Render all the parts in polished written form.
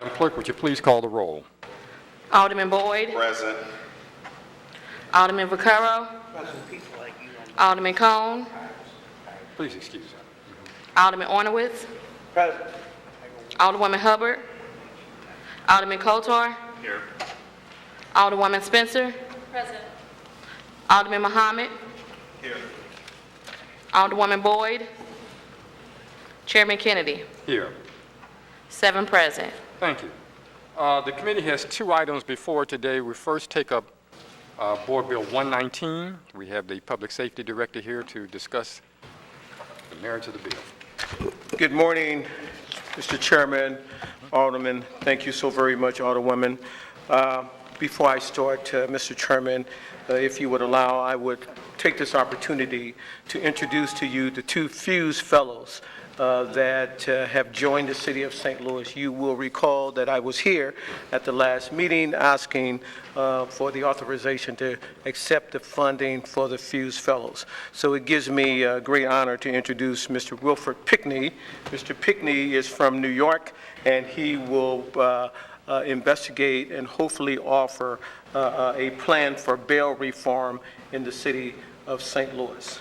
Madam Clerk, would you please call the roll? Alderman Boyd. Present. Alderman Vaccaro. Alderman Cone. Please excuse him. Alderman Ornowitz. Alderwoman Hubbard. Alderman Kotar. Here. Alderwoman Spencer. Present. Alderman Muhammad. Here. Alderwoman Boyd. Chairman Kennedy. Here. 7 present. Thank you. The committee has 2 items before today. We first take up Board Bill 119. We have the Public Safety Director here to discuss the merits of the bill. Good morning, Mr. Chairman, Alderman. Thank you so very much, Alderwoman. Before I start, Mr. Chairman, if you would allow, I would take this opportunity to introduce to you the 2 Fuse Fellows that have joined the City of St. Louis. You will recall that I was here at the last meeting asking for the authorization to accept the funding for the Fuse Fellows. So it gives me a great honor to introduce Mr. Wilford Pickney. Mr. Pickney is from New York, and he will investigate and hopefully offer a plan for bail reform in the City of St. Louis.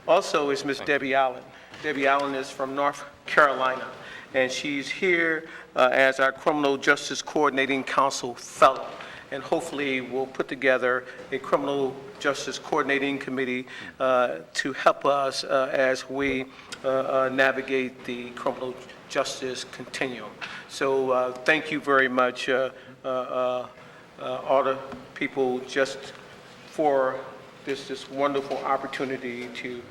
Also is Ms. Debbie Allen. Debbie Allen is from North Carolina, and she's here as our Criminal Justice Coordinating Council Fellow. And hopefully we'll put together a Criminal Justice Coordinating Committee to help us as we navigate the criminal justice continuum. So thank you very much, all the people, just for this wonderful opportunity to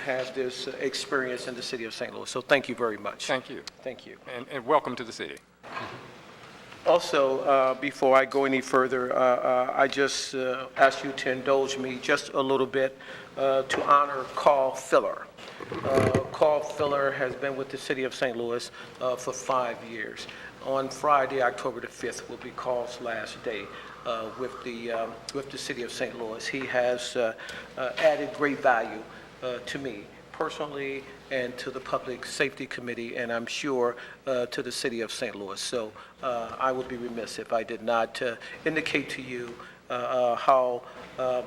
have this experience in the City of St. Louis. So thank you very much. Thank you. Thank you. And welcome to the city. Also, before I go any further, I just ask you to indulge me just a little bit to honor Carl Filler. Carl Filler has been with the City of St. Louis for 5 years. On Friday, October the 5th, will be Carl's last day with the City of St. Louis. He has added great value to me personally and to the Public Safety Committee, and I'm sure to the City of St. Louis. So I would be remiss if I did not indicate to you how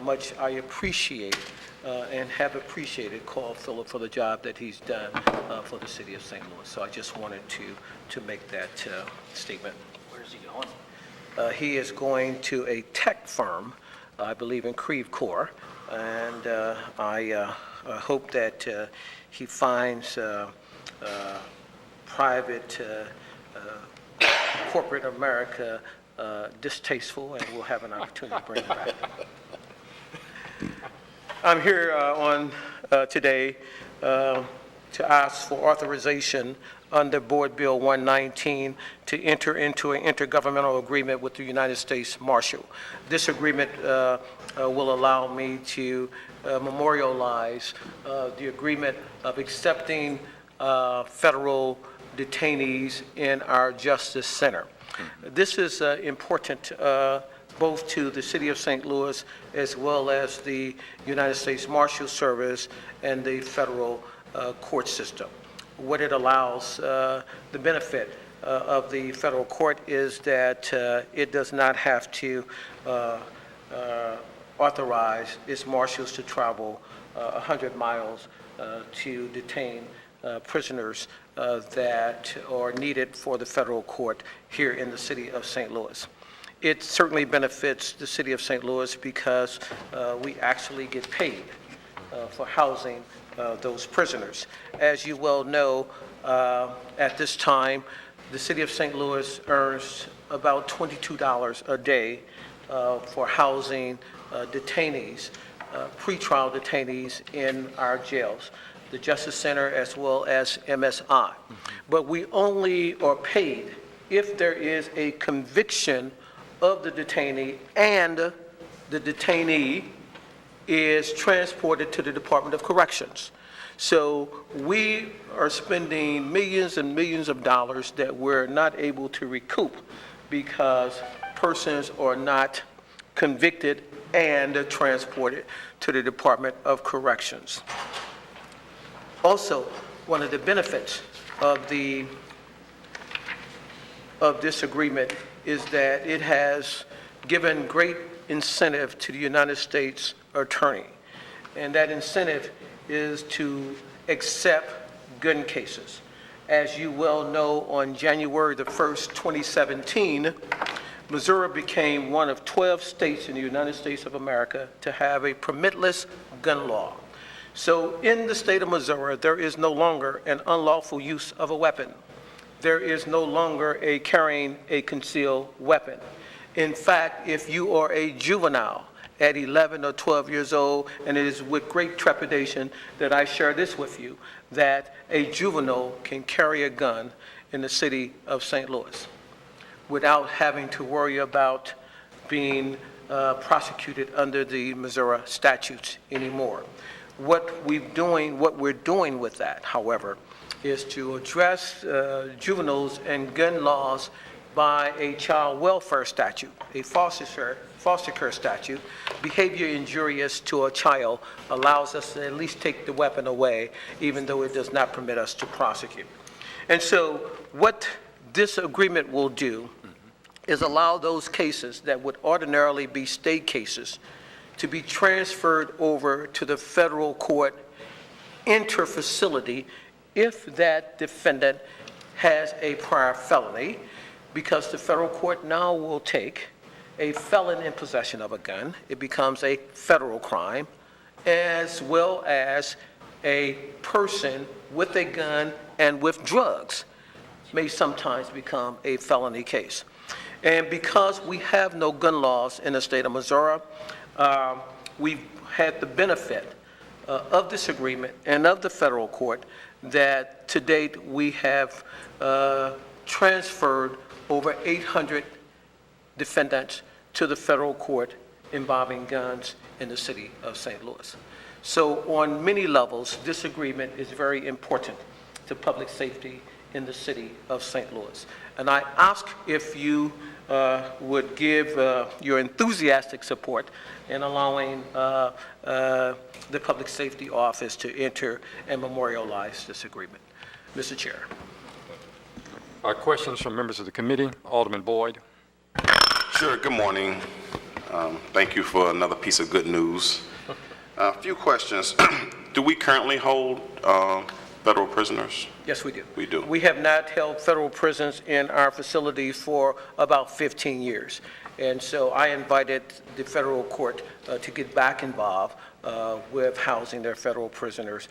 much I appreciate and have appreciated Carl Phillip for the job that he's done for the City of St. Louis. So I just wanted to make that statement. Where's he going? He is going to a tech firm, I believe in Creve Coeur, and I hope that he finds private corporate America distasteful, and we'll have an opportunity to bring him back. I'm here today to ask for authorization under Board Bill 119 to enter into an intergovernmental agreement with the United States Marshal. This agreement will allow me to memorialize the agreement of accepting federal detainees in our Justice Center. This is important both to the City of St. Louis as well as the United States Marshal Service and the federal court system. What it allows, the benefit of the federal court is that it does not have to authorize its marshals to travel 100 miles to detain prisoners that are needed for the federal court here in the City of St. Louis. It certainly benefits the City of St. Louis because we actually get paid for housing those prisoners. As you well know, at this time, the City of St. Louis earns about $22 a day for housing detainees, pretrial detainees in our jails, the Justice Center as well as MSI. But we only are paid if there is a conviction of the detainee and the detainee is transported to the Department of Corrections. So we are spending millions and millions of dollars that we're not able to recoup because persons are not convicted and transported to the Department of Corrections. Also, one of the benefits of the of this agreement is that it has given great incentive to the United States Attorney, and that incentive is to accept gun cases. As you well know, on January the 1st, 2017, Missouri became one of 12 states in the United States of America to have a permitless gun law. So in the state of Missouri, there is no longer an unlawful use of a weapon. There is no longer a carrying a concealed weapon. In fact, if you are a juvenile at 11 or 12 years old, and it is with great trepidation that I share this with you, that a juvenile can carry a gun in the city of St. Louis without having to worry about being prosecuted under the Missouri statutes anymore. What we're doing with that, however, is to address juveniles and gun laws by a child welfare statute, a foster care statute. Behavior injurious to a child allows us to at least take the weapon away, even though it does not permit us to prosecute. And so what this agreement will do is allow those cases that would ordinarily be state cases to be transferred over to the federal court inter-facility if that defendant has a prior felony, because the federal court now will take a felon in possession of a gun. It becomes a federal crime, as well as a person with a gun and with drugs may sometimes become a felony case. And because we have no gun laws in the state of Missouri, we've had the benefit of this agreement and of the federal court that to date we have transferred over 800 defendants to the federal court involving guns in the city of St. Louis. So on many levels, this agreement is very important to public safety in the city of St. Louis. And I ask if you would give your enthusiastic support in allowing the Public Safety Office to enter and memorialize this agreement. Mr. Chair. Questions from members of the committee? Alderman Boyd. Sure, good morning. Thank you for another piece of good news. A few questions. Do we currently hold federal prisoners? Yes, we do. We do. We have not held federal prisons in our facility for about 15 years. And so I invited the federal court to get back involved with housing their federal prisoners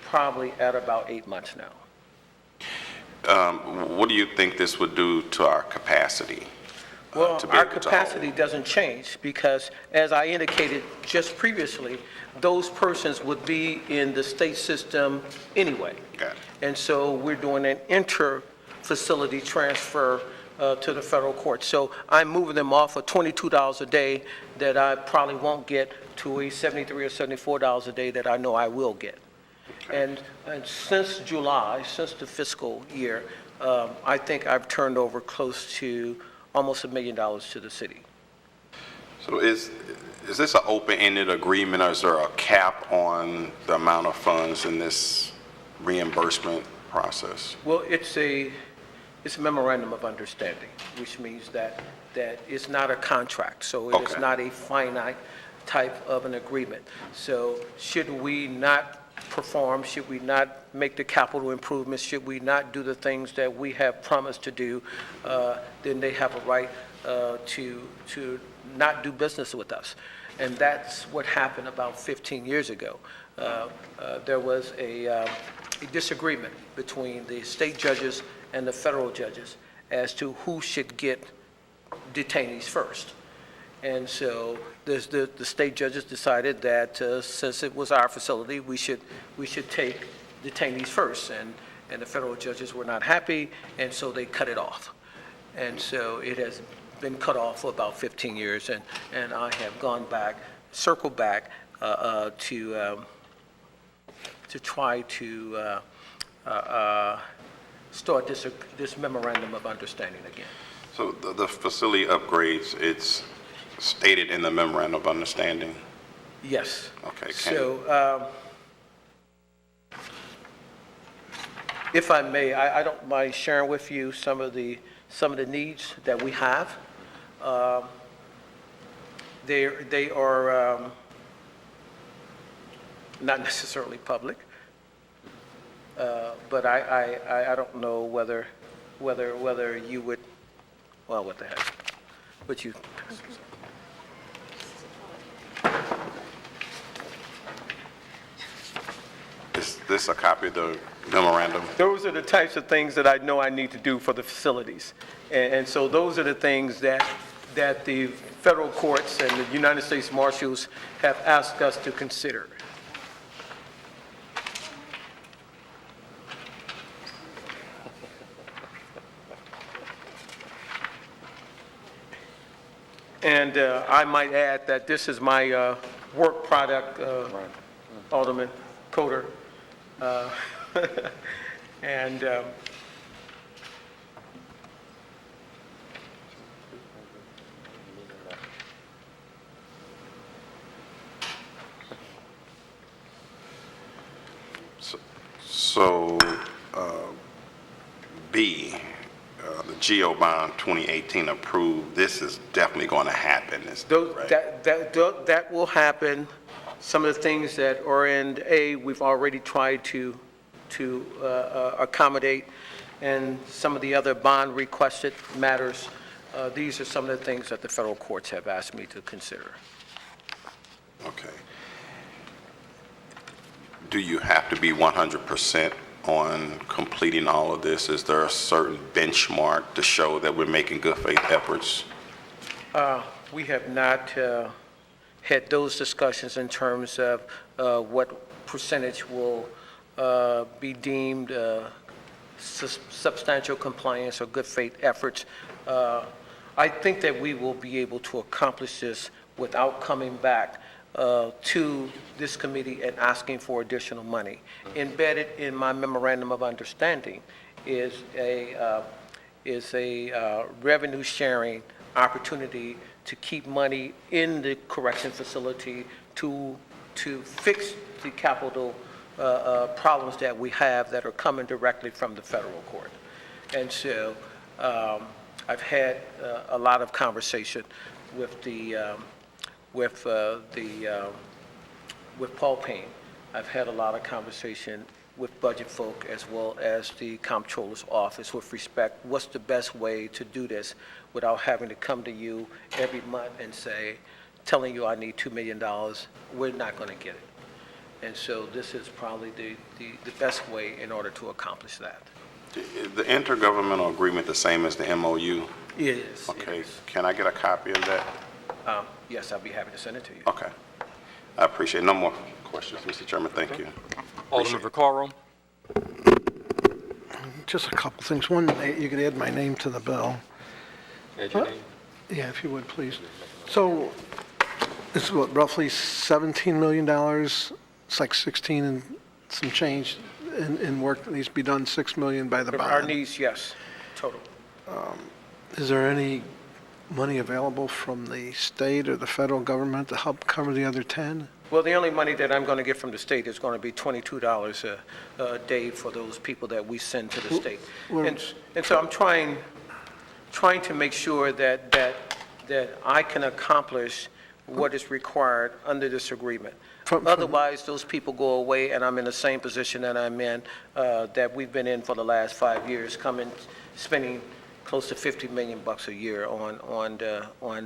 probably at about 8 months now. What do you think this would do to our capacity? Well, our capacity doesn't change because, as I indicated just previously, those persons would be in the state system anyway. Got it. And so we're doing an inter-facility transfer to the federal court. So I'm moving them off of $22 a day that I probably won't get to a $73 or $74 a day that I know I will get. Okay. And since July, since the fiscal year, I think I've turned over close to almost $1 million to the city. So is this an open-ended agreement, or is there a cap on the amount of funds in this reimbursement process? Well, it's a memorandum of understanding, which means that it's not a contract, so it is not a finite type of an agreement. So should we not perform, should we not make the capital improvements, should we not do the things that we have promised to do, then they have a right to not do business with us. And that's what happened about 15 years ago. There was a disagreement between the state judges and the federal judges as to who should get detainees first. And so the state judges decided that since it was our facility, we should take detainees first. And the federal judges were not happy, and so they cut it off. And so it has been cut off for about 15 years, and I have gone back, circled back to try to start this memorandum of understanding again. So the facility upgrades, it's stated in the memorandum of understanding? Yes. Okay. So If I may, I don't mind sharing with you some of the needs that we have. They are not necessarily public, but I don't know whether you would, well, what the heck, but you. Is this a copy of the memorandum? Those are the types of things that I know I need to do for the facilities. And so those are the things that the federal courts and the United States Marshals have asked us to consider. And I might add that this is my work product, Alderman Coder. And So, B, the GO bond 2018 approved, this is definitely going to happen, right? that will happen. Some of the things that are in A, we've already tried to accommodate, and some of the other bond requested matters, these are some of the things that the federal courts have asked me to consider. Okay. Do you have to be 100% on completing all of this? Is there a certain benchmark to show that we're making good faith efforts? We have not had those discussions in terms of what percentage will be deemed substantial compliance or good faith efforts. I think that we will be able to accomplish this without coming back to this committee and asking for additional money. Embedded in my memorandum of understanding is a revenue sharing opportunity to keep money in the correction facility to fix the capital problems that we have that are coming directly from the federal court. And so I've had a lot of conversation with with Paul Payne. I've had a lot of conversation with budget folk as well as the comptroller's office with respect, what's the best way to do this without having to come to you every month and say, telling you I need $2 million, we're not going to get it. And so this is probably the best way in order to accomplish that. The intergovernmental agreement the same as the MOU? It is. Okay, can I get a copy of that? Yes, I'll be happy to send it to you. Okay. I appreciate it. No more questions, Mr. Chairman. Thank you. Alderman Vaccaro. Just a couple things. One, you could add my name to the bill. Add your name. Yeah, if you would, please. So this is what, roughly $17 million? It's like 16 and some change in work that needs to be done, 6 million by the bond. Our needs, yes, total. Is there any money available from the state or the federal government to help cover the other 10? Well, the only money that I'm going to get from the state is going to be $22 a day for those people that we send to the state. And so I'm trying to make sure that I can accomplish what is required under this agreement. Otherwise, those people go away, and I'm in the same position that I'm in, that we've been in for the last 5 years, spending close to $50 million a year on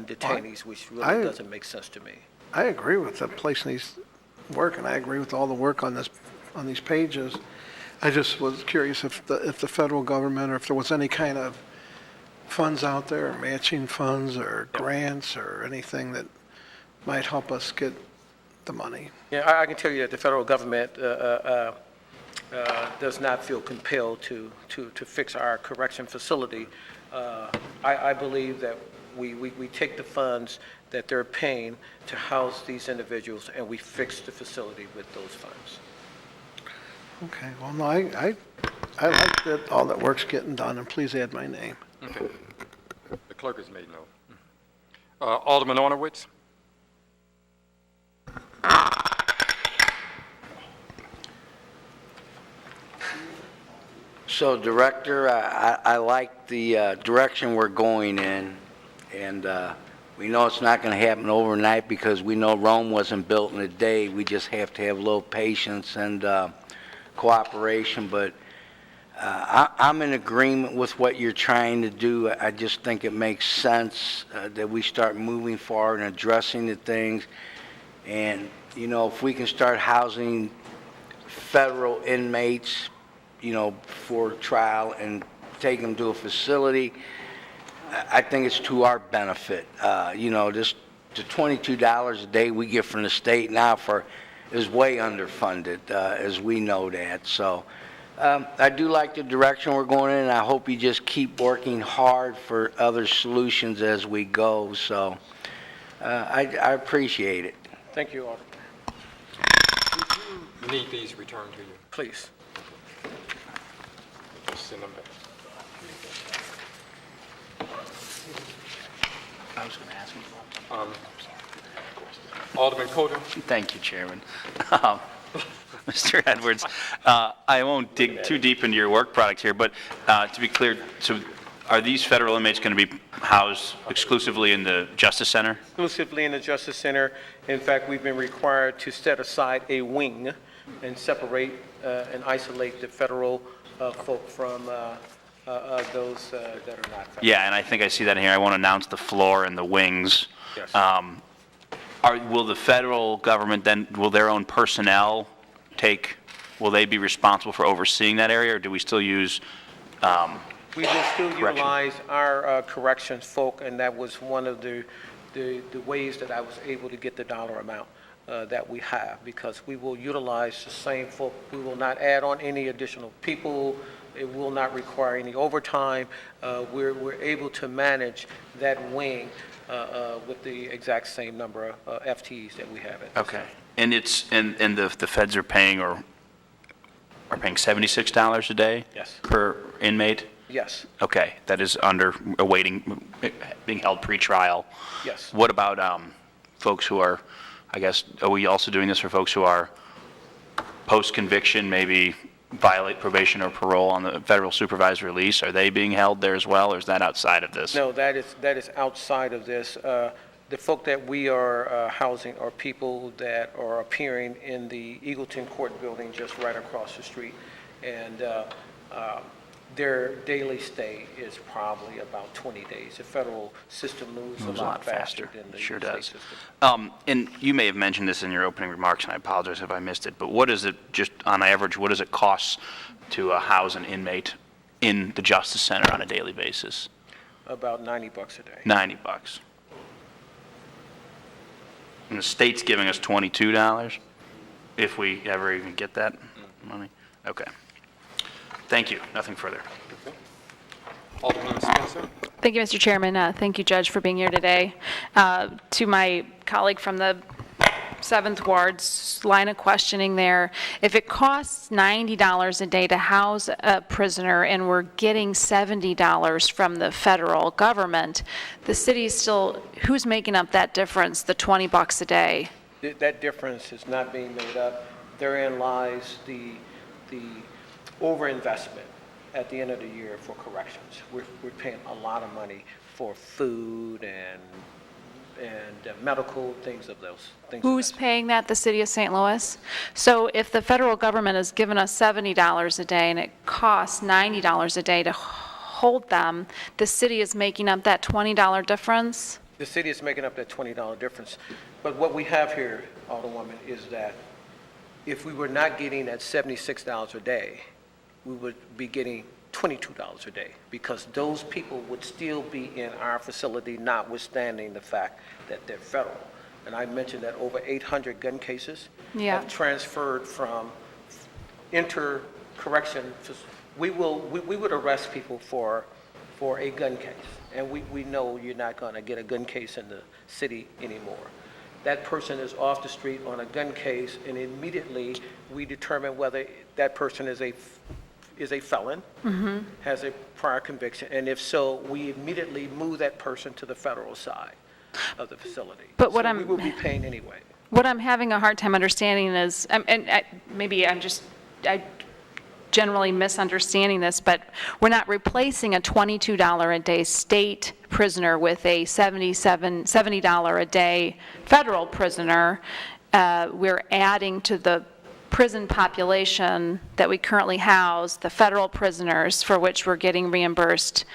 detainees, which really doesn't make sense to me. I agree with the place needs work, and I agree with all the work on these pages. I just was curious if the federal government, or if there was any kind of funds out there, matching funds or grants or anything that might help us get the money. Yeah, I can tell you that the federal government does not feel compelled to fix our correction facility. I believe that we take the funds that they're paying to house these individuals, and we fix the facility with those funds. Okay, well, no, I like that all that work's getting done, and please add my name. Okay. The clerk has made note. Alderman Ornowitz. So, Director, I like the direction we're going in, and we know it's not going to happen overnight because we know Rome wasn't built in a day. We just have to have a little patience and cooperation, but I'm in agreement with what you're trying to do. I just think it makes sense that we start moving forward and addressing the things. And, you know, if we can start housing federal inmates, you know, for trial and take them to a facility, I think it's to our benefit. You know, just the $22 a day we get from the state now is way underfunded, as we know that. So I do like the direction we're going in, and I hope you just keep working hard for other solutions as we go. So I appreciate it. Thank you, Alderman. You need these returned to you. Please. Just send them back. I was going to ask you. Alderman Coder? Thank you, Chairman. Mr. Edwards, I won't dig too deep into your work product here, but to be clear, so are these federal inmates going to be housed exclusively in the Justice Center? Exclusively in the Justice Center. In fact, we've been required to set aside a wing and separate and isolate the federal folk from those that are not federal. Yeah, and I think I see that in here. I won't announce the floor and the wings. Yes. Will the federal government then, will their own personnel will they be responsible for overseeing that area, or do we still use We will still Correction. utilize our corrections folk, and that was one of the ways that I was able to get the dollar amount that we have, because we will utilize the same folk. We will not add on any additional people. It will not require any overtime. We're able to manage that wing with the exact same number of FTEs that we have. Okay. And the feds are paying $76 a day? Yes. Per inmate? Yes, Okay, that is being held pre-trial. yes. What about folks who are, I guess, are we also doing this for folks who are post-conviction, maybe violate probation or parole on the federal supervised release? Are they being held there as well, or is that outside of this? No, that is outside of this. The folk that we are housing are people that are appearing in the Eagleton Court building just right across the street. And their daily stay is probably about 20 days. The federal system moves a lot faster than the Sure state does. system. And you may have mentioned this in your opening remarks, and I apologize if I missed it, but what is it, just on average, what does it cost to house an inmate in the Justice Center on a daily basis? About $90 a day. $90. And the state's giving us $22, if we ever even get that money? Okay. Thank you. Nothing further. Alderman Spencer? Thank you, Mr. Chairman. Thank you, Judge, for being here today. To my colleague from the 7th Ward's line of questioning there, if it costs $90 a day to house a prisoner and we're getting $70 from the federal government, the city is still, who's making up that difference, the $20 a day? That difference is not being made up. Therein lies the overinvestment at the end of the year for corrections. We're paying a lot of money for food and medical things of those things. Who's paying that? The city of St. Louis? So if the federal government has given us $70 a day and it costs $90 a day to hold them, the city is making up that $20 difference? The city is making up that $20 difference. But what we have here, Alderwoman, is that if we were not getting that $76 a day, we would be getting $22 a day, because those people would still be in our facility, notwithstanding the fact that they're federal. And I mentioned that over 800 gun cases have transferred from correction. We would arrest people for a gun case, and we know you're not going to get a gun case in the city anymore. That person is off the street on a gun case, and immediately we determine whether that person is a felon, has a prior conviction, and if so, we immediately move that person to the federal side of the facility. But what So I'm- we will be paying anyway. What I'm having a hard time understanding is, generally misunderstanding this, but we're not replacing a $22 a day state prisoner with a $70 a day federal prisoner. We're adding to the prison population that we currently house, the federal prisoners, for which we're getting reimbursed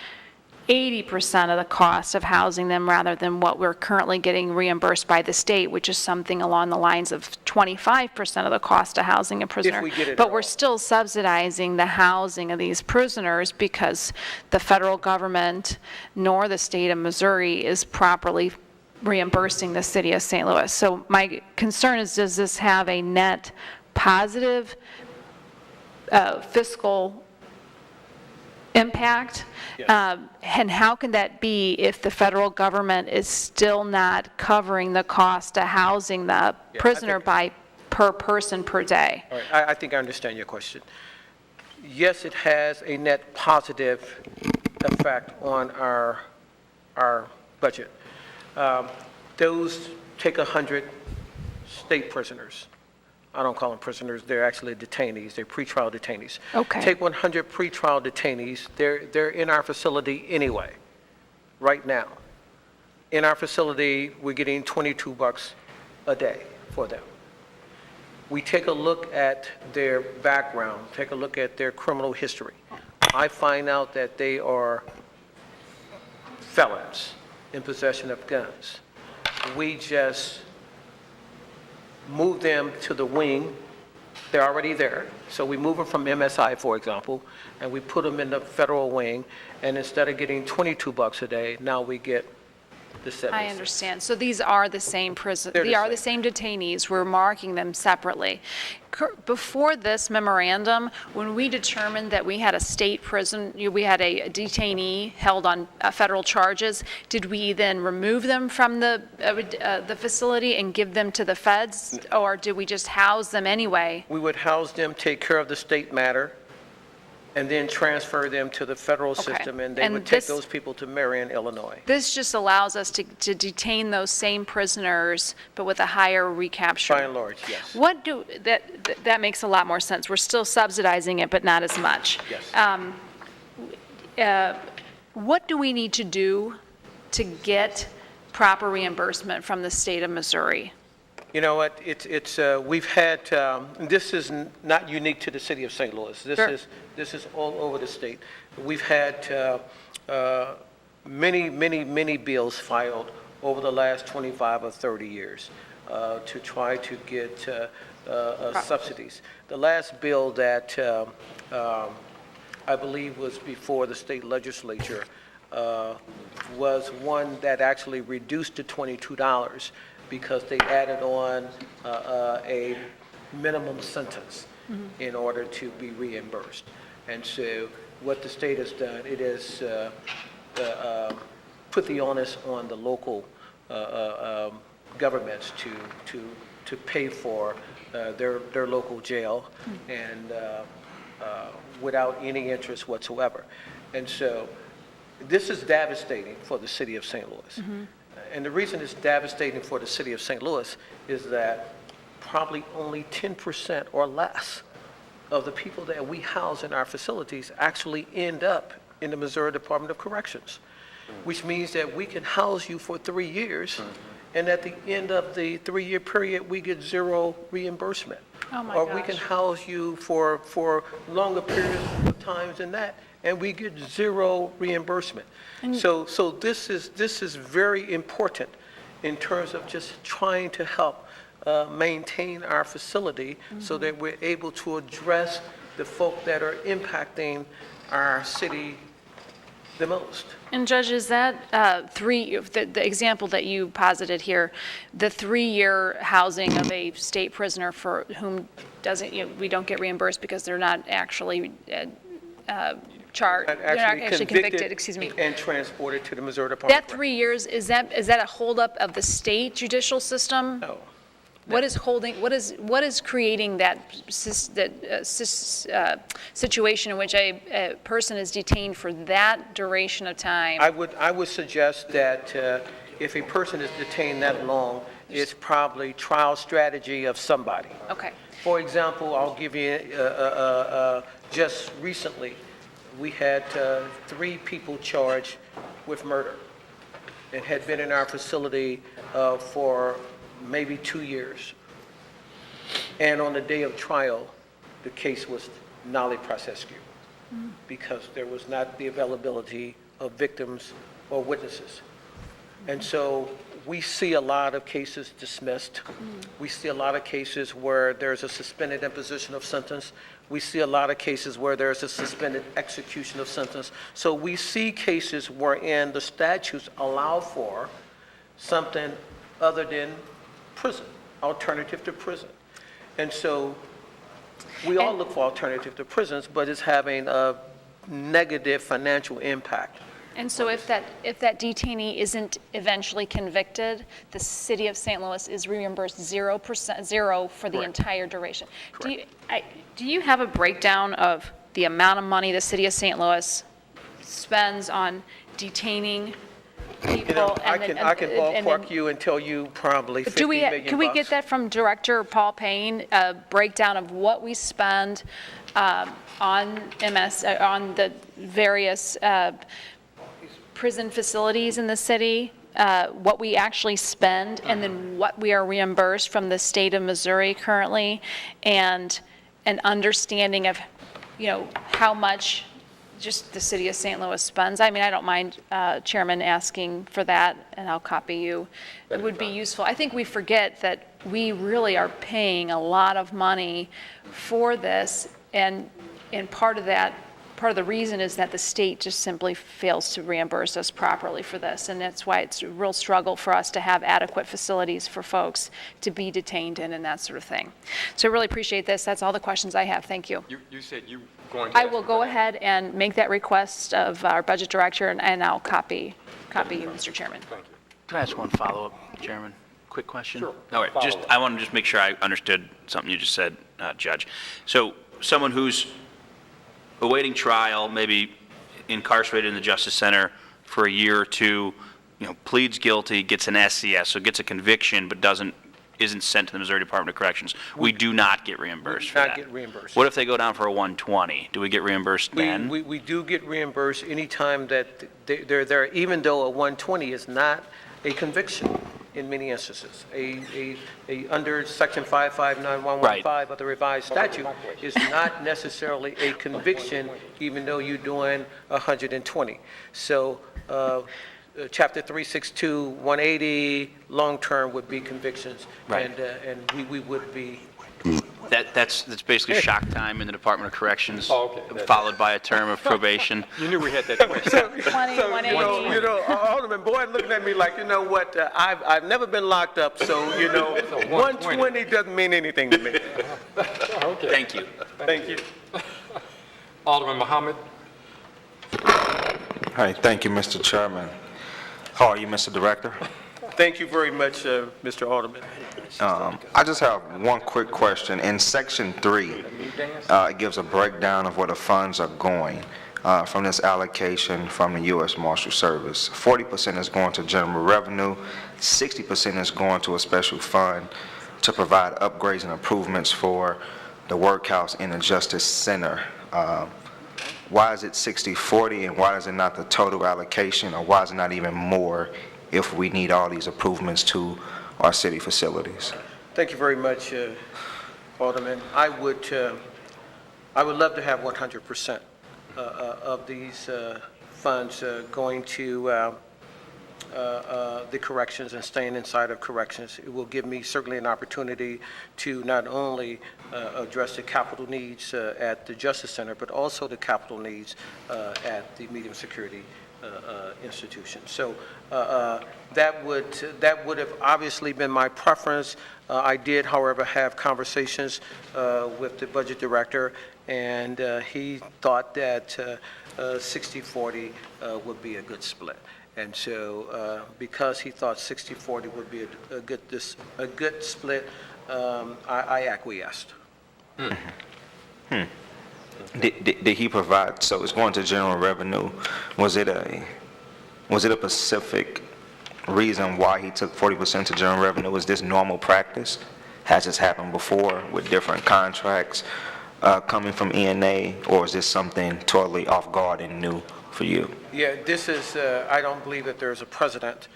80% of the cost of housing them rather than what we're currently getting reimbursed by the state, which is something along the lines of 25% of the cost of housing a prisoner. we get it But at we're all. still subsidizing the housing of these prisoners because the federal government nor the state of Missouri is properly reimbursing the city of St. Louis. So my concern is, does this have a net positive fiscal impact? Yes. And how can that be if the federal government is still not covering the cost of housing the prisoner per person per day? All right, I think I understand your question. Yes, it has a net positive effect on our budget. Those take 100 state prisoners. I don't call them prisoners, they're actually detainees, they're pretrial detainees. Okay. Take 100 pretrial detainees, they're in our facility anyway, right now. In our facility, we're getting $22 a day for them. We take a look at their background, take a look at their criminal history. I find out that they are felons in possession of guns. We just move them to the wing. They're already there. So we move them from MSI, for example, and we put them in the federal wing, and instead of getting $22 a day, now we get the 76. I understand. So these are the same prison, They're the they are the same detainees. We're marking them separately. Before this memorandum, when we determined that we had a state prison, we had a detainee held on federal charges, did we then remove them from the facility and give them to the feds, or did we just house them anyway? We would house them, take care of the state matter, and then transfer them to the federal system, and they And would take this- those people to Marion, Illinois. This just allows us to detain those same prisoners, but with a higher recapture. By and large, yes. What do, that makes a lot more sense. We're still subsidizing it, but not as much. Yes. What do we need to do to get proper reimbursement from the state of Missouri? You know what, we've had, and this is not unique to the city of St. Louis. Sure. This is all over the state. We've had many bills filed over the last 25 or 30 years to try to get subsidies. The last bill that I believe was before the state legislature was one that actually reduced to $22 because they added on a minimum sentence in order to be reimbursed. And so what the state has done, it has put the onus on the local governments to pay for their local jail and without any interest whatsoever. And so this is devastating for the city of St. Louis. And the reason it's devastating for the city of St. Louis is that probably only 10% or less of the people that we house in our facilities actually end up in the Missouri Department of Corrections, which means that we can house you for 3 years, and at the end of the 3-year period, we get zero reimbursement. Oh my Or we can gosh. house you for longer periods of times than that, and we get zero reimbursement. So this is very important in terms of just trying to help maintain our facility so that we're able to address the folk that are impacting our city the most. And Judge, is that the example that you posited here, the 3-year housing of a state prisoner for whom we don't get reimbursed because they're not actually charged, they're not actually convicted, excuse me. And transported to the Missouri Department That of 3 years, is that a holdup of the state judicial system? Corrections. No. What is creating that situation in which a person is detained for that duration of time? I would suggest that if a person is detained that long, it's probably trial strategy of somebody. Okay. For example, I'll give you, just recently, we had 3 people charged with murder and had been in our facility for maybe 2 years. And on the day of trial, the case was nolli prosequi because there was not the availability of victims or witnesses. And so we see a lot of cases dismissed. We see a lot of cases where there's a suspended imposition of sentence. We see a lot of cases where there's a suspended execution of sentence. So we see cases wherein the statutes allow for something other than prison, alternative to prison. And so we all look for alternative to prisons, but it's having a negative financial impact. And so if that detainee isn't eventually convicted, the city of St. Louis is reimbursed 0% for the entire duration. Do you have a breakdown of the amount of money the city of St. Louis spends on detaining people? I can ballpark you and tell you probably $50 million. Can we get that from Director Paul Payne, a breakdown of what we spend on the various prison facilities in the city, what we actually spend, and then what we are reimbursed from the state of Missouri currently, and an understanding of, how much just the city of St. Louis spends? I mean, I don't mind, Chairman, asking for that, and I'll copy you. It would be useful. I think we forget that we really are paying a lot of money for this, and part of the reason is that the state just simply fails to reimburse us properly for this, and that's why it's a real struggle for us to have adequate facilities for folks to be detained in and that sort of thing. So I really appreciate this. That's all the questions I have. Thank you. You said you going to... I will go ahead and make that request of our budget director, and I'll copy you, Mr. Chairman. Thank you. Can I ask one follow-up, Chairman? Quick question? Sure. All right, I want to just make sure I understood something you just said, Judge. So someone who's awaiting trial, maybe incarcerated in the Justice Center for a year or two, pleads guilty, gets an SCS, so gets a conviction, but isn't sent to the Missouri Department of Corrections. We do not get reimbursed for that. Not get reimbursed. What if they go down for a 120? Do we get reimbursed then? We do get reimbursed anytime that they're there, even though a 120 is not a conviction in many instances. Under Section 5591115 of the revised statute is not necessarily a conviction, even though you're doing 120. So Chapter 362, 180, long-term would be convictions. Right. And we would be... That's basically shock time in the Department of Corrections, Oh, okay. followed by a term of probation. You knew we had that question. 20, 180. Alderman Boyd looking at me like, what, I've never been locked up, so, 120 doesn't mean anything to me. Okay. Thank you. Thank you. Alderman Muhammad. Hi, thank you, Mr. Chairman. How are you, Mr. Director? Thank you very much, Mr. Alderman. I just have one quick question. In Section 3, it gives a breakdown of where the funds are going from this allocation from the U.S. Marshal Service. 40% is going to general revenue, 60% is going to a special fund to provide upgrades and improvements for the workhouse in the Justice Center. Why is it 60-40, and why is it not the total allocation, or why is it not even more if we need all these improvements to our city facilities? Thank you very much, Alderman. I would love to have 100% of these funds going to the corrections and staying inside of corrections. It will give me certainly an opportunity to not only address the capital needs at the Justice Center, but also the capital needs at the medium security institution. So that would have obviously been my preference. I did, however, have conversations with the budget director, and he thought that 60-40 would be a good split. And so because he thought 60-40 would be a good split, I acquiesced. Did he provide, so it's going to general revenue, was it a specific reason why he took 40% to general revenue? Was this normal practice? Has this happened before with different contracts coming from ENA, or is this something totally off guard and new for you? Yeah, this is, I don't believe that there's a precedent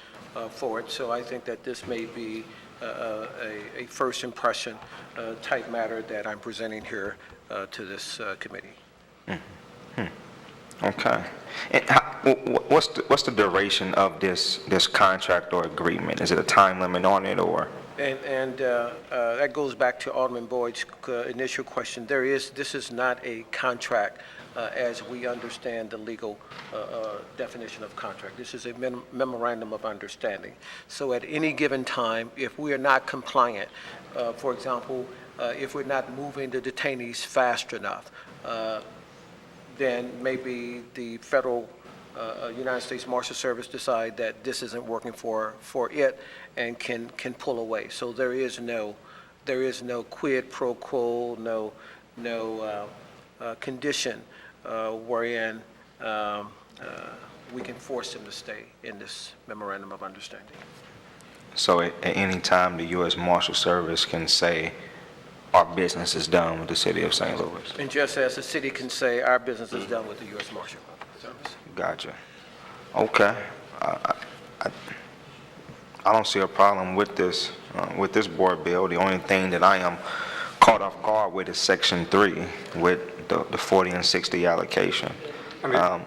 for it, so I think that this may be a first impression type matter that I'm presenting here to this committee. Okay. And what's the duration of this contract or agreement? Is it a time limit on it, or? And that goes back to Alderman Boyd's initial question. This is not a contract as we understand the legal definition of contract. This is a memorandum of understanding. So at any given time, if we are not compliant, for example, if we're not moving the detainees fast enough, then maybe the federal United States Marshal Service decide that this isn't working for it and can pull away. So there is no quid pro quo, no condition wherein we can force them to stay in this memorandum of understanding. So at any time, the U.S. Marshal Service can say, our business is done with the city of St. Louis? And just as the city can say, our business is done with the U.S. Marshal Service. Gotcha. Okay. I don't see a problem with this board bill. The only thing that I am caught off guard with is Section 3 with the 40 and 60 allocation. I mean,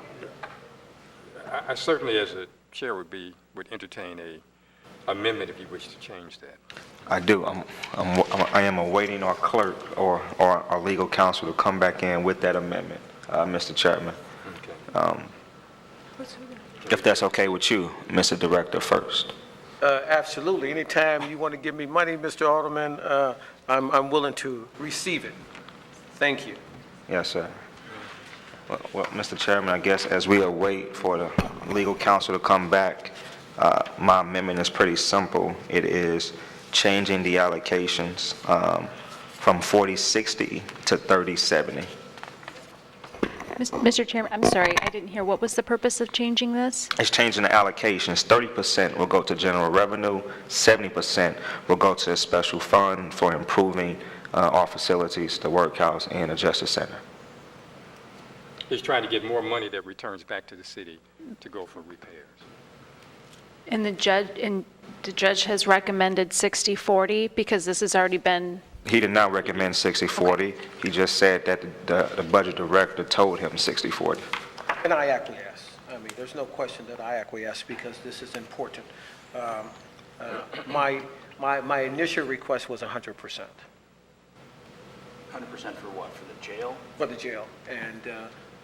I certainly, as a chair, would entertain a amendment if you wish to change that. I do. I am awaiting our clerk or our legal counsel to come back in with that amendment, Mr. Chairman. Okay. If that's okay with you, Mr. Director, first. Absolutely. Anytime you want to give me money, Mr. Alderman, I'm willing to receive it. Thank you. Yes, sir. Well, Mr. Chairman, I guess as we await for the legal counsel to come back, my amendment is pretty simple. It is changing the allocations from 40-60 to 30-70. Mr. Chairman, I'm sorry, I didn't hear. What was the purpose of changing this? It's changing the allocations. 30% will go to general revenue, 70% will go to a special fund for improving our facilities, the workhouse, and the Justice Center. He's trying to get more money that returns back to the city to go for repairs. And the judge has recommended 60-40 because this has already been. He did not recommend 60-40. He just said that the budget director told him 60-40. And I acquiesce. I mean, there's no question that I acquiesce because this is important. My initial request was 100%. 100% for what? For the jail? For the jail. And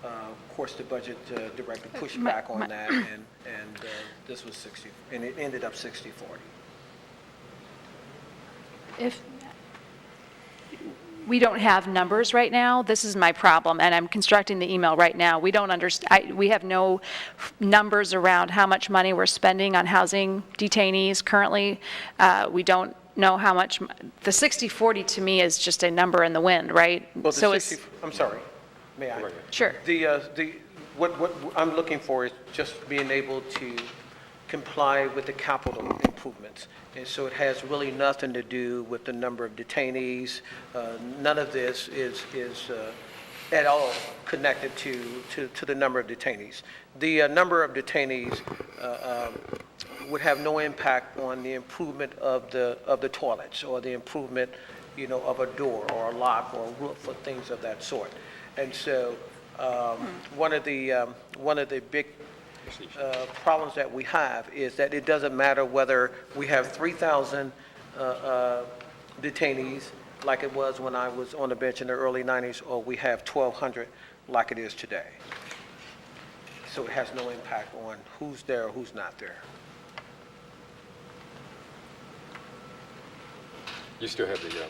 of course, the budget director pushed back on that, and this was 60, and it ended up 60-40. If we don't have numbers right now, this is my problem, and I'm constructing the email right now. We don't understand. We have no numbers around how much money we're spending on housing detainees currently. We don't know how much. The 60-40 to me is just a number in the wind, right? Well, so I'm sorry. May I? Sure. What I'm looking for is just being able to comply with the capital improvements. And so it has really nothing to do with the number of detainees. None of this is at all connected to the number of detainees. The number of detainees would have no impact on the improvement of the toilets or the improvement, of a door or a lock or a roof or things of that sort. And so one of the big problems that we have is that it doesn't matter whether we have 3,000 detainees like it was when I was on the bench in the early 90s, or we have 1,200 like it is today. So it has no impact on who's there or who's not there. You still have the,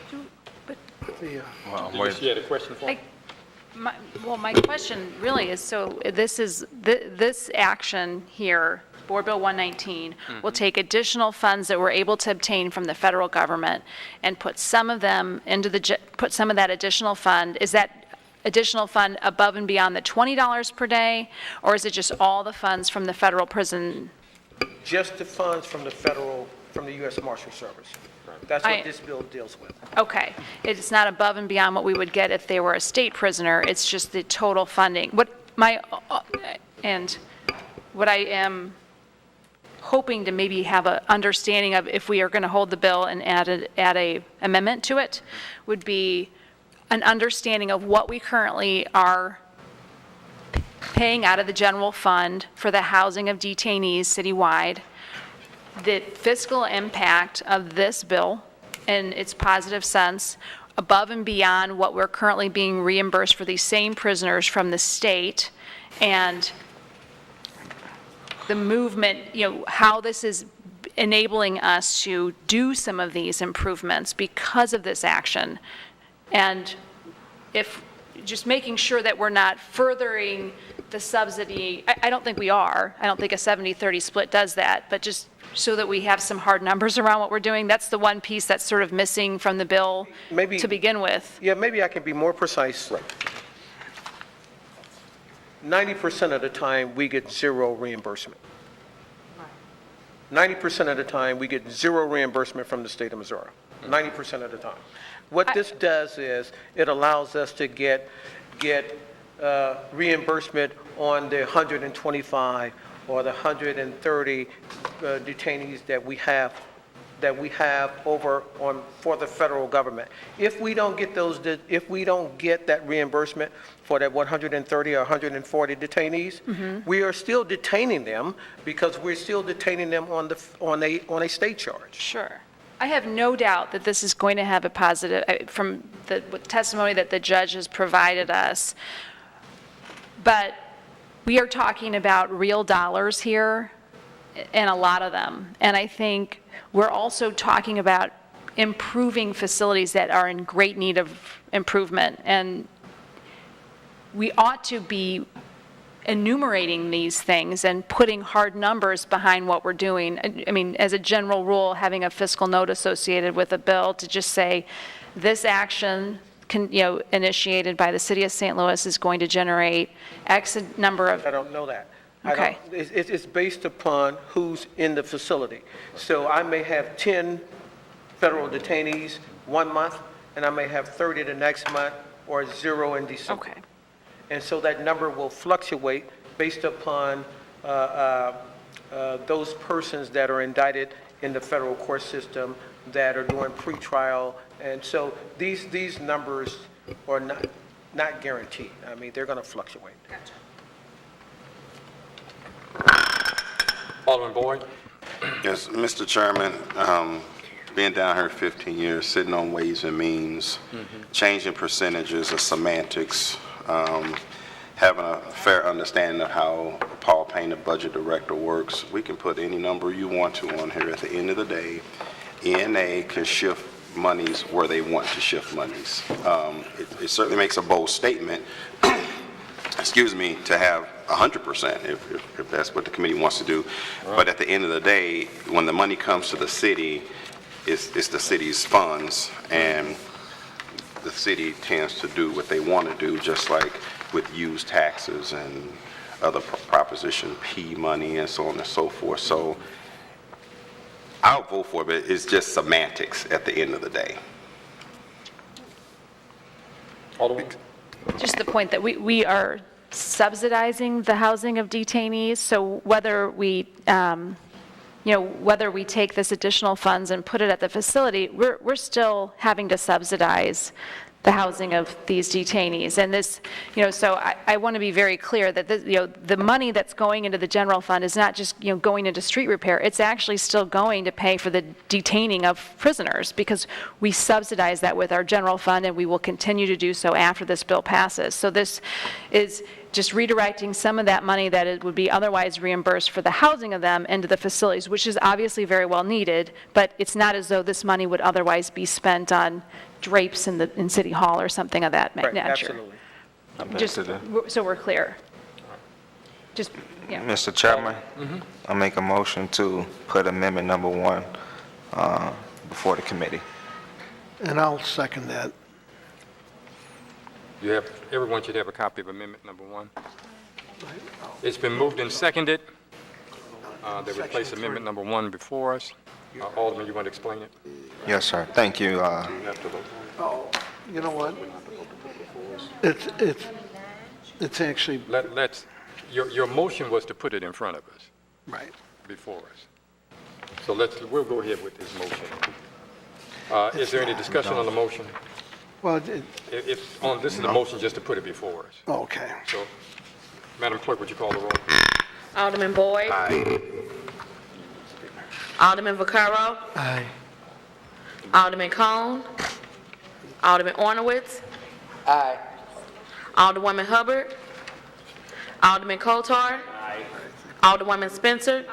Well, you had a question for me? My question really is, so this action here, Board Bill 119, will take additional funds that we're able to obtain from the federal government and put some of them put some of that additional fund. Is that additional fund above and beyond the $20 per day, or is it just all the funds from the federal prison? Just the funds from the federal from the U.S. Marshal Service. That's I- what this bill deals with. Okay. It's not above and beyond what we would get if they were a state prisoner. It's just the total funding. And what I am hoping to maybe have an understanding of, if we are going to hold the bill and add a amendment to it, would be an understanding of what we currently are paying out of the general fund for the housing of detainees citywide, the fiscal impact of this bill in its positive sense, above and beyond what we're currently being reimbursed for these same prisoners from the state, and the movement, how this is enabling us to do some of these improvements because of this action. And if, just making sure that we're not furthering the subsidy, I don't think we are. I don't think a 70-30 split does that, but just so that we have some hard numbers around what we're doing. That's the one piece that's sort of missing from the bill Maybe- to begin with. Yeah, maybe I can be more precise. 90% of the time, we get zero reimbursement. 90% of the time, we get zero reimbursement from the state of Missouri. 90% of the time. What this does is, it allows us to get reimbursement on the 125 or the 130 detainees that we have over on for the federal government. If we don't get that reimbursement for that 130 or 140 detainees, we are still detaining them because we're still detaining them on a state charge. Sure. I have no doubt that this is going to have a positive, from the testimony that the judge has provided us, but we are talking about real dollars here, and a lot of them. And I think we're also talking about improving facilities that are in great need of improvement. And we ought to be enumerating these things and putting hard numbers behind what we're doing. I mean, as a general rule, having a fiscal note associated with a bill to just say, this action initiated by the city of St. Louis is going to generate X number of. I don't know that. Okay. It's based upon who's in the facility. So I may have 10 federal detainees one month, and I may have 30 the next month, or 0 in December. Okay. And so that number will fluctuate based upon those persons that are indicted in the federal court system that are doing pretrial. And so these numbers are not guaranteed. I mean, they're going to fluctuate. Gotcha. Alderman Boyd? Yes, Mr. Chairman, being down here 15 years, sitting on Ways and Means, changing percentages of semantics, having a fair understanding of how Paul Payne, the budget director, works. We can put any number you want to on here. At the end of the day, ENA can shift monies where they want to shift monies. It certainly makes a bold statement, excuse me, to have 100% if that's what the committee wants to do. Right. But at the end of the day, when the money comes to the city, it's the city's funds, and the city tends to do what they want to do, just like with use taxes and other Proposition P money and so on and so forth. So I'll vote for it, but it's just semantics at the end of the day. Alderman? Just the point that we are subsidizing the housing of detainees, so whether we, whether we take this additional funds and put it at the facility, we're still having to subsidize the housing of these detainees. And this, so I want to be very clear that this, the money that's going into the general fund is not just, going into street repair. It's actually still going to pay for the detaining of prisoners, because we subsidize that with our general fund, and we will continue to do so after this bill passes. So this is just redirecting some of that money that it would be otherwise reimbursed for the housing of them into the facilities, which is obviously very well needed, but it's not as though this money would otherwise be spent on drapes in City Hall or something of that Right, nature. absolutely. Just so we're clear. Just, yeah. Mr. Chairman, I make a motion to put amendment number 1 before the committee. And I'll second that. Everyone should have a copy of amendment number 1. It's been moved and seconded that we place amendment number 1 before us. Alderman, you want to explain it? Yes, sir. Thank you. Oh, you know what? It's actually, Your motion was to put it in front of us, right. before us. So we'll go ahead with this motion. Is there any discussion on the motion? Well, This is the motion just to put it before us. okay. So, Madam Clerk, would you call the roll? Alderman Boyd. Alderman Vaccaro. Aye. Alderman Cone. Alderman Ornowitz. Aye. Alderwoman Hubbard. Alderman Kotar. Alderwoman Spencer.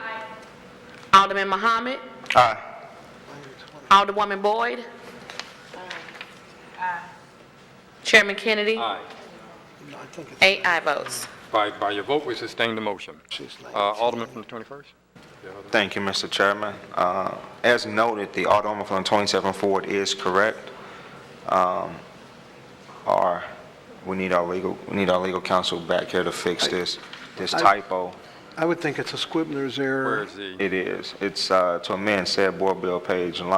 Alderman Muhammad. Aye. Alderwoman Boyd. Chairman Kennedy. Aye. No, I think it's 8 aye votes. By your vote, we sustain the motion. she's 19. Alderman from the 21st? Thank you, Mr. Chairman. As noted, the Alderman from the 27th Ward is correct. We need our legal counsel back here to fix this typo. I would think it's a Scribner's Where error. is the, It is. It's to amend said board bill page 1,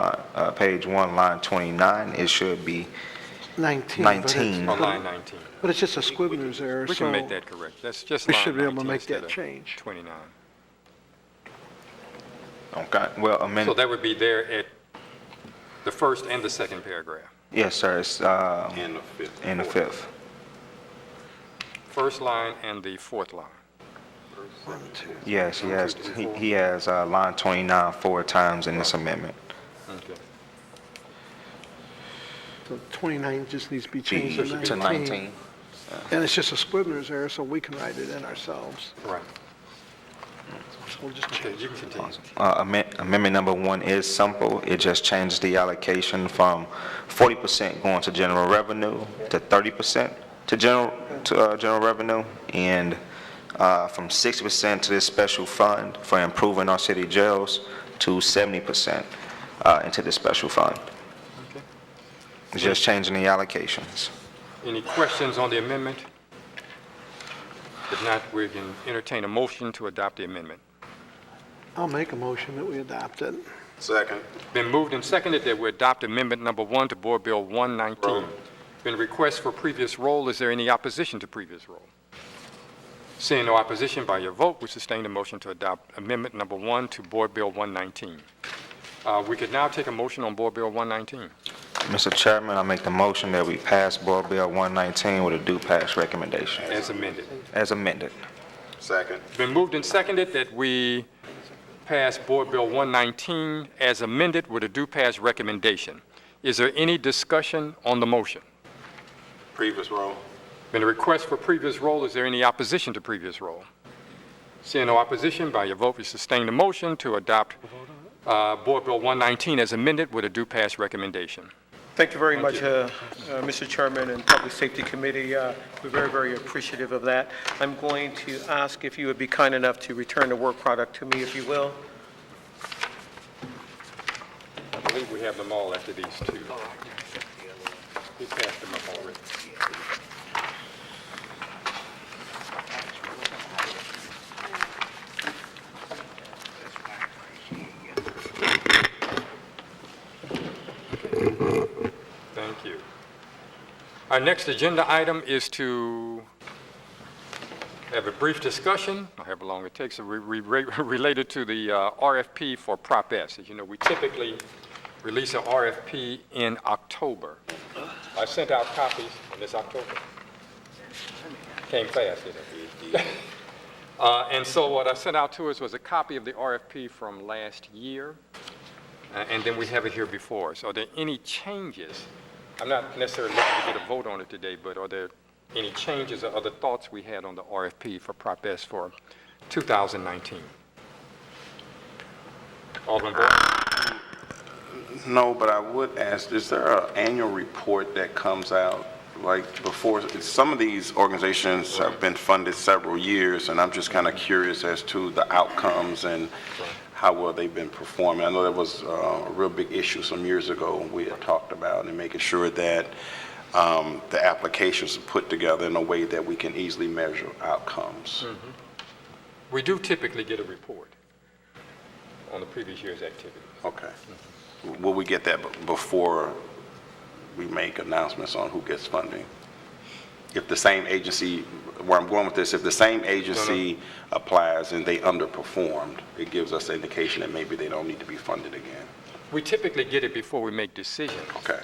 line 29. It should be 19. but it's- 19. on line 19? But it's just a Scribner's error, We so. can make that correct. That's just We line should be able to 19 make instead that of change. 29. Okay, well, So amend, that would be there at the first and the second paragraph. yes, sir, it's And the in the fifth. First line and the fourth line. 1, 2. Yes, he has line 29 4 times in this amendment. Okay. So 29 just needs to be changed to 19. To 19. And it's just a Scribner's error, so we can write it in ourselves. Right. So we'll just Okay, change you can continue. Amendment number 1 is simple. It just changes the allocation from 40% going to general revenue to 30% to general revenue, and from 60% to this special fund for improving our city jails to 70% into this special fund. Okay. It's just changing the allocations. Any questions on the amendment? If not, we can entertain a motion to adopt the amendment. I'll make a motion that we adopt it. Second. Been moved and seconded that we adopt amendment number 1 to Board Bill 119. Been a request for previous roll. Is there any opposition to previous roll? Seeing no opposition, by your vote, we sustain the motion to adopt amendment number 1 to Board Bill 119. We could now take a motion on Board Bill 119. Mr. Chairman, I make the motion that we pass Board Bill 119 with a due pass recommendation, As amended. as amended. Second. Been moved and seconded that we pass Board Bill 119 as amended with a due pass recommendation. Is there any discussion on the motion? Previous roll. Been a request for previous roll. Is there any opposition to previous roll? Seeing no opposition, by your vote, we sustain the motion to adopt Board Bill 119 as amended with a due pass recommendation. Thank you very much, Mr. Chairman and Public Safety Committee. We're very, very appreciative of that. I'm going to ask if you would be kind enough to return the work product to me, if you will. I believe we have them all after these two. We passed them up already. Thank you. Our next agenda item is to have a brief discussion, however long it takes, related to the RFP for Prop S. As you know, we typically release an RFP in October. I sent out copies in this October. Came fast, didn't it? And so what I sent out to us was a copy of the RFP from last year, and then we have it here before us. Are there any changes? I'm not necessarily looking to get a vote on it today, but are there any changes or other thoughts we had on the RFP for Prop S for 2019? Alderman Boyd? No, but I would ask, is there an annual report that comes out, like before? Some of these organizations have been funded several years, and I'm just kind of curious as to the outcomes and how well they've been performing. I know there was a real big issue some years ago we had talked about, and making sure that the applications are put together in a way that we can easily measure outcomes. We do typically get a report on the previous year's activities. Okay. Will we get that before we make announcements on who gets funding? If the same agency, where I'm going with this, if the same agency applies and they underperformed, it gives us an indication that maybe they don't need to be funded again. We typically get it before we make decisions, Okay.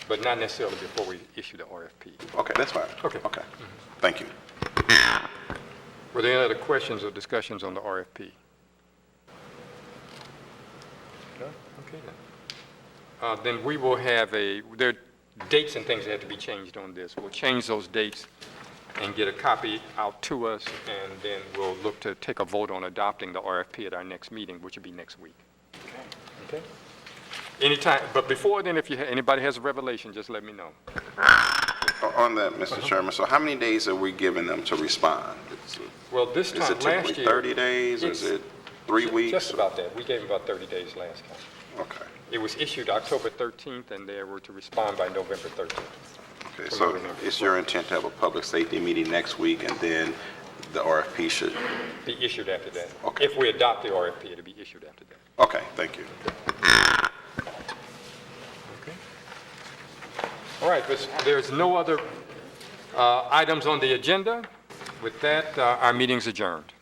but not necessarily before we issue the RFP. Okay, that's fine. Okay. Okay. Thank you. Were there any other questions or discussions on the RFP? No? Okay then. Then we will have there are dates and things that have to be changed on this. We'll change those dates and get a copy out to us, and then we'll look to take a vote on adopting the RFP at our next meeting, which will be next week. Okay? Anytime, but before then, if anybody has a revelation, just let me know. On that, Mr. Chairman, so how many days are we giving them to respond? Well, this Is time, it last typically year... 30 days? Is it's it 3 weeks? Just about that. We gave them about 30 days last time. Okay. It was issued October 13th, and they were to respond by November 13th. Okay, so it's your intent to have a public safety meeting next week, and then the RFP should... Be issued after that. Okay. If we adopt the RFP, it'll be issued after that. Okay, thank you. Okay. All right, but there's no other items on the agenda. With that, our meeting's adjourned.